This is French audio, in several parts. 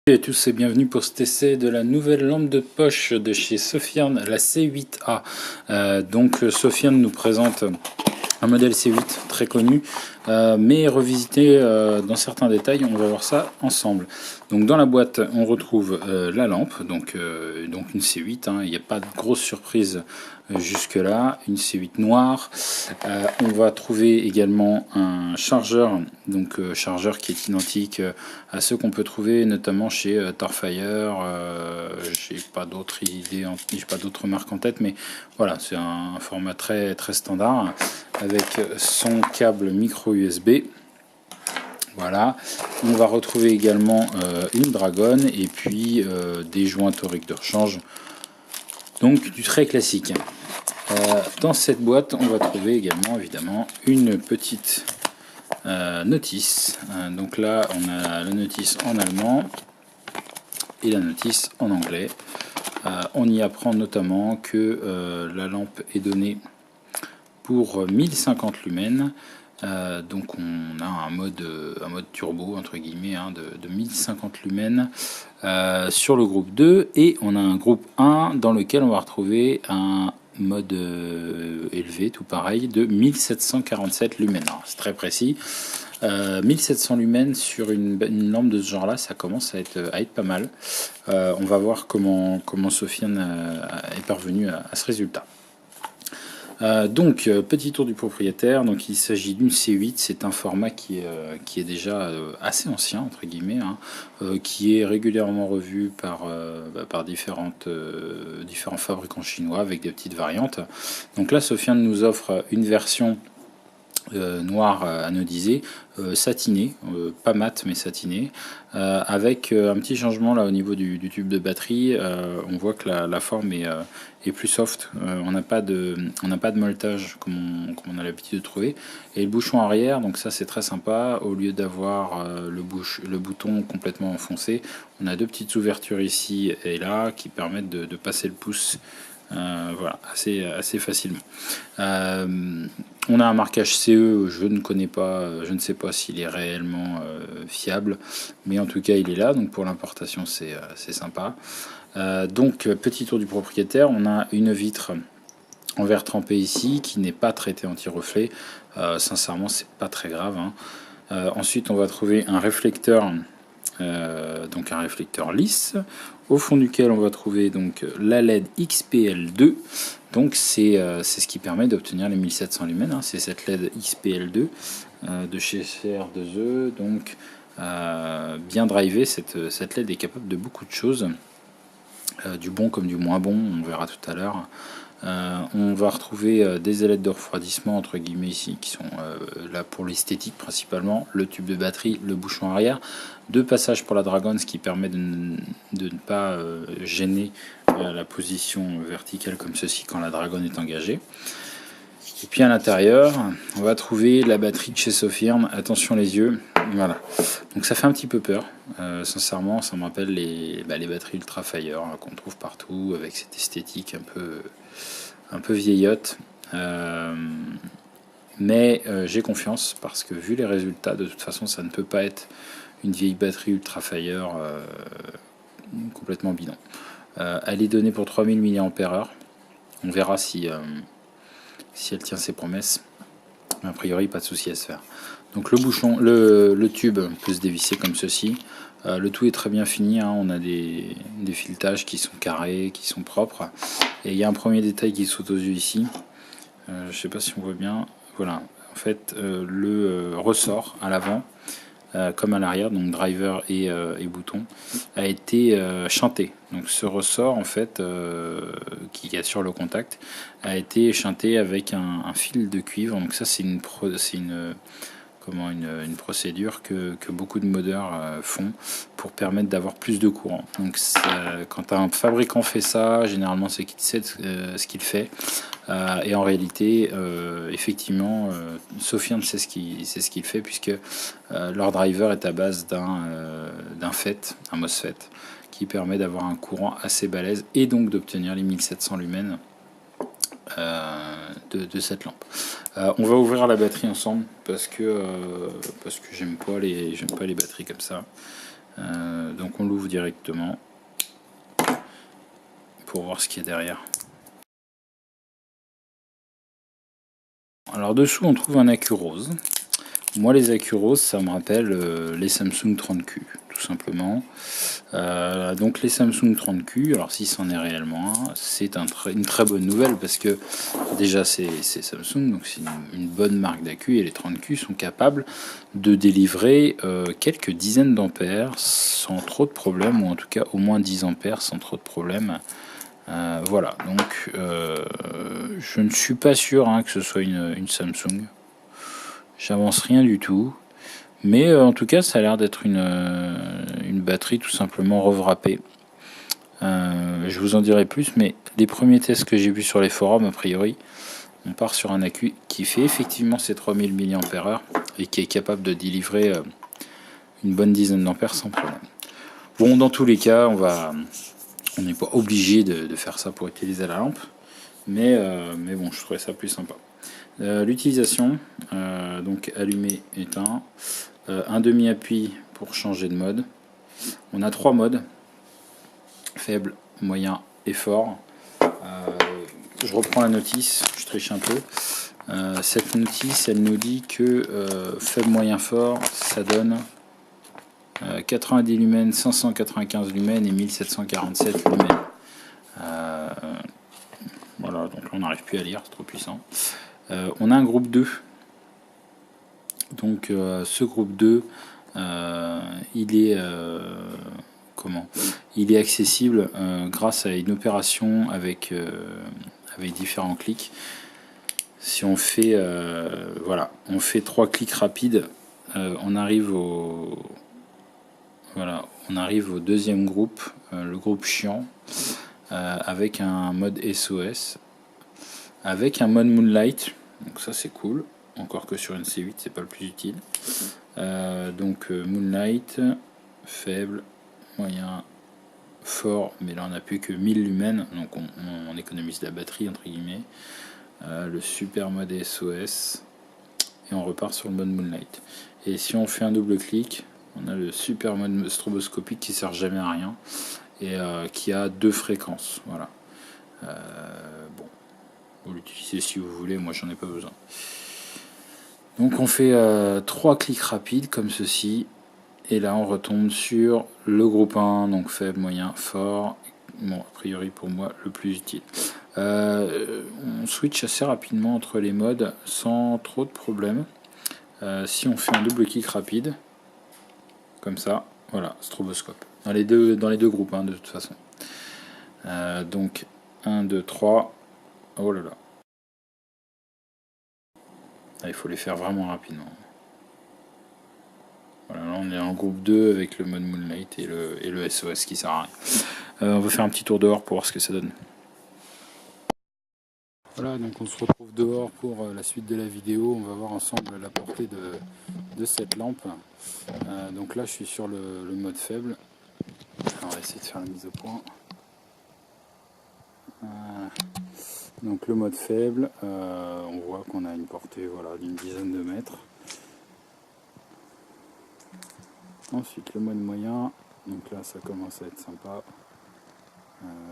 Salut à tous et bienvenue pour cet essai de la nouvelle lampe de poche de chez Sofiane, la C8A. Sofiane nous présente un modèle C8 très connu, mais revisité dans certains détails. On va voir ça ensemble. Donc dans la boîte, on retrouve la lampe, donc une C8. Il n'y a pas de grosse surprise jusque là. Une C8 noire. On va trouver également un chargeur, chargeur qui est identique à ceux qu'on peut trouver notamment chez Torfire. J'ai pas d'autres idées, j'ai pas d'autres marques en tête, mais voilà, c'est un format très très standard avec son câble micro USB. Voilà, on va retrouver également une dragonne et puis des joints toriques de rechange, donc du très classique. Dans cette boîte, on va trouver également évidemment une petite notice. Donc là, on a la notice en allemand et la notice en anglais. On y apprend notamment que la lampe est donnée pour 1050 lumens. Donc on a un mode turbo entre guillemets de 1050 lumens sur le groupe 2, et on a un groupe 1 dans lequel on va retrouver un mode élevé, tout pareil, de 1747 lumens. C'est très précis. 1700 lumens sur une lampe de ce genre là, ça commence à être pas mal. On va voir comment Sofiane est parvenu à ce résultat. Petit tour du propriétaire. Donc il s'agit d'une C8. C'est un format qui est déjà assez ancien entre guillemets, qui est régulièrement revu par différents fabricants chinois avec des petites variantes. Donc là, Sofiane nous offre une version noir anodisé, satiné, pas mat mais satiné, avec un petit changement là au niveau du tube de batterie. On voit que la forme est plus soft. On n'a pas de molletage comme on a l'habitude de trouver, et le bouchon arrière, donc ça c'est très sympa. Au lieu d'avoir le bouton complètement enfoncé, on a deux petites ouvertures ici et là qui permettent de passer le pouce voilà, assez facilement. On a un marquage CE, je ne connais pas, je ne sais pas s'il est réellement fiable, mais en tout cas il est là, donc pour l'importation c'est sympa. Petit tour du propriétaire, on a une vitre en verre trempé ici qui n'est pas traitée anti-reflet. Sincèrement, c'est pas très grave. Ensuite, on va trouver un réflecteur. Un réflecteur lisse, au fond duquel on va trouver donc la LED XPL2. Donc c'est ce qui permet d'obtenir les 1700 lumens. C'est cette LED XPL2 de chez CR2E. Donc bien drivé, cette LED est capable de beaucoup de choses, du bon comme du moins bon, on verra tout à l'heure. On va retrouver des ailettes de refroidissement entre guillemets ici qui sont là pour l'esthétique principalement, le tube de batterie, le bouchon arrière, deux passages pour la dragonne, ce qui permet de ne pas gêner la position verticale comme ceci quand la dragonne est engagée. Et puis à l'intérieur, on va trouver la batterie de chez Sofiane. Attention les yeux, voilà. Donc ça fait un petit peu peur. Sincèrement, ça me rappelle les batteries Ultra Fire qu'on trouve partout, avec cette esthétique un peu vieillotte. Mais j'ai confiance parce que vu les résultats, de toute façon, ça ne peut pas être une vieille batterie Ultra Fire complètement bidon. Elle est donnée pour 3000 mAh. On verra si elle tient ses promesses. Mais a priori, pas de souci à se faire. Donc le bouchon, le tube peut se dévisser comme ceci. Le tout est très bien fini. On a des filetages qui sont carrés, qui sont propres. Et il y a un premier détail qui saute aux yeux ici. Je ne sais pas si on voit bien. Voilà. En fait, le ressort à l'avant, comme à l'arrière, donc driver et bouton, a été chanté. Donc ce ressort en fait qui assure le contact a été chanté avec un fil de cuivre. Donc ça c'est une procédure que beaucoup de modeurs font pour permettre d'avoir plus de courant. Donc quand un fabricant fait ça, généralement c'est qu'il sait ce qu'il fait. Et en réalité, effectivement, Sofiane sait ce qu'il fait, puisque leur driver est à base d'un FET, un MOSFET, qui permet d'avoir un courant assez balèze et donc d'obtenir les 1700 lumens de cette lampe. On va ouvrir la batterie ensemble parce que j'aime pas les batteries comme ça. Donc donc on l'ouvre directement pour voir ce qu'il y a derrière. Alors dessous on trouve un accu rose. Moi les accus roses ça me rappelle les Samsung 30Q tout simplement. Donc les Samsung 30Q, alors si c'en est réellement un, c'est une très bonne nouvelle parce que déjà c'est Samsung, donc c'est une bonne marque d'accu et les 30Q sont capables de délivrer quelques dizaines d'ampères sans trop de problèmes, ou en tout cas au moins 10 ampères sans trop de problèmes. Voilà, donc je ne suis pas sûr que ce soit une Samsung. J'avance rien du tout. Mais en tout cas, ça a l'air d'être une batterie tout simplement revrappée. Je vous en dirai plus, mais les premiers tests que j'ai vus sur les forums, a priori, on part sur un accu qui fait effectivement ses 3000 mAh et qui est capable de délivrer une bonne dizaine d'ampères sans problème. Bon, dans tous les cas, on n'est pas obligé de faire ça pour utiliser la lampe, mais bon, je trouvais ça plus sympa. L'utilisation, donc allumé, éteint, un demi-appui pour changer de mode. On a 3 modes, faible, moyen et fort. Je reprends la notice, je triche un peu. Cette notice, elle nous dit que faible, moyen, fort, ça donne 90 lumens, 595 lumens et 1747 lumens. Voilà, donc là on n'arrive plus à lire, c'est trop puissant. On a un groupe 2. Donc ce groupe 2, il est il est accessible grâce à une opération avec différents clics. Si on fait voilà, on fait 3 clics rapides, on arrive au deuxième groupe, le groupe chiant, avec un mode SOS, avec un mode Moonlight. Donc ça c'est cool, encore que sur une C8 c'est pas le plus utile. Donc Moonlight, faible, moyen, fort, mais là on n'a plus que 1000 lumens, donc on économise la batterie entre guillemets. Le super mode SOS, et on repart sur le mode Moonlight. Et si on fait un double clic, on a le super mode stroboscopique qui sert jamais à rien et qui a 2 fréquences. Voilà. Bon, vous l'utilisez si vous voulez, moi j'en ai pas besoin. Donc on fait 3 clics rapides comme ceci, et là on retombe sur le groupe 1, donc faible, moyen, fort. Bon, a priori pour moi le plus utile. On switch assez rapidement entre les modes sans trop de problèmes. Si on fait un double clic rapide, comme ça, voilà, stroboscope. Dans les deux groupes, de toute façon. Donc 1, 2, 3. Oh là là. Ah, il faut les faire vraiment rapidement. Voilà, là on est en groupe 2 avec le mode Moonlight et le SOS qui sert à rien. On va faire un petit tour dehors pour voir ce que ça donne. Voilà, donc on se retrouve dehors pour la suite de la vidéo. On va voir ensemble la portée de cette lampe. Donc là je suis sur le mode faible. On va essayer de faire la mise au point. Donc le mode faible, on voit qu'on a une portée d'une dizaine de mètres. Ensuite le mode moyen, donc là ça commence à être sympa.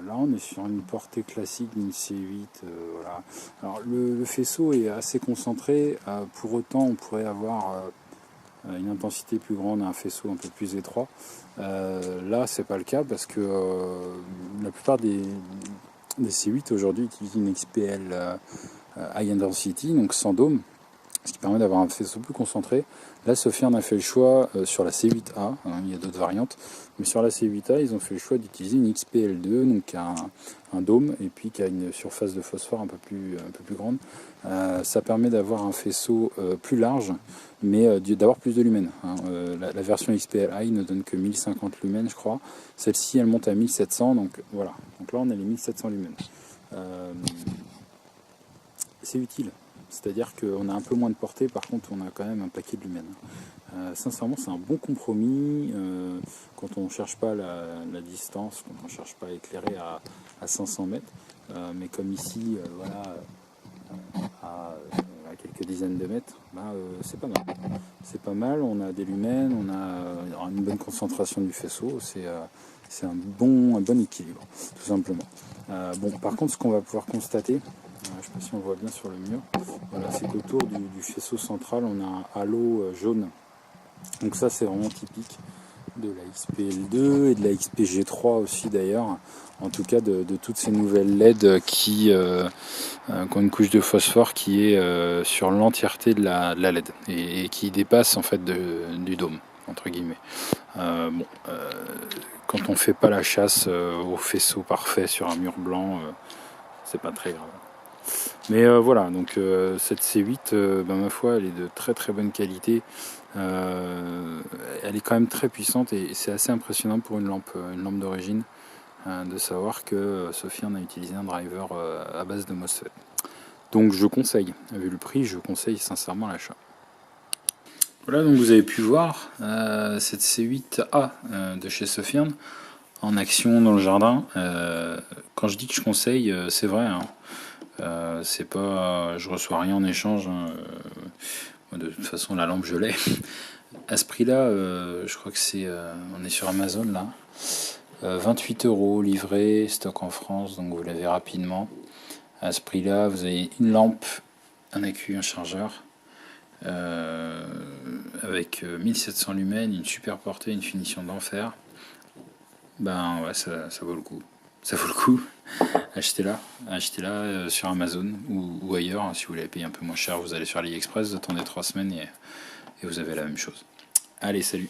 Là on est sur une portée classique d'une C8. Voilà. Alors le faisceau est assez concentré, pour autant on pourrait avoir une intensité plus grande, un faisceau un peu plus étroit. Là c'est pas le cas parce que la plupart des C8 aujourd'hui utilisent une XPL High Intensity, donc sans dôme, ce qui permet d'avoir un faisceau plus concentré. Là, Sophie en a fait le choix sur la C8A, il y a d'autres variantes, mais sur la C8A, ils ont fait le choix d'utiliser une XPL2, donc un dôme, et puis qui a une surface de phosphore un peu plus grande. Ça permet d'avoir un faisceau plus large, mais d'avoir plus de lumens. La version XPL ne donne que 1050 lumens, je crois. Celle-ci, elle monte à 1700, donc voilà. Donc là, on a les 1700 lumens. C'est utile. C'est-à-dire qu'on a un peu moins de portée, par contre on a quand même un paquet de lumens. Sincèrement c'est un bon compromis quand on ne cherche pas la distance, quand on ne cherche pas à éclairer à 500 mètres. Mais comme ici, à quelques dizaines de mètres, c'est pas mal. C'est pas mal, on a des lumens, on a une bonne concentration du faisceau, c'est un bon équilibre, tout simplement. Par contre, ce qu'on va pouvoir constater, je ne sais pas si on voit bien sur le mur, voilà, c'est qu'autour du faisceau central, on a un halo jaune. Donc ça, c'est vraiment typique de la XPL2 et de la XPG3 aussi d'ailleurs, en tout cas de toutes ces nouvelles LED qui ont une couche de phosphore qui est sur l'entièreté de la LED et qui dépasse en fait du dôme, entre guillemets. Quand on fait pas la chasse au faisceau parfait sur un mur blanc, c'est pas très grave. Mais voilà, donc cette C8, ma foi, elle est de très très bonne qualité. Elle est quand même très puissante et c'est assez impressionnant pour une lampe d'origine de savoir que Sofirn a utilisé un driver à base de MOSFET. Donc je conseille, vu le prix, je conseille sincèrement l'achat. Voilà, donc vous avez pu voir cette C8A de chez Sofirn en action dans le jardin. Quand je dis que je conseille, c'est vrai. C'est pas, je reçois rien en échange. De toute façon, la lampe, je l'ai. À ce prix-là, je crois que on est sur Amazon là. 28 € livré, stock en France, donc vous l'avez rapidement. À ce prix-là, vous avez une lampe, un écu, un chargeur, avec 1700 lumens, une super portée, une finition d'enfer. Ouais, ça vaut le coup. Ça vaut le coup. Achetez-la sur Amazon ou ailleurs. Si vous voulez payer un peu moins cher, vous allez sur AliExpress, vous attendez 3 semaines et vous avez la même chose. Allez, salut!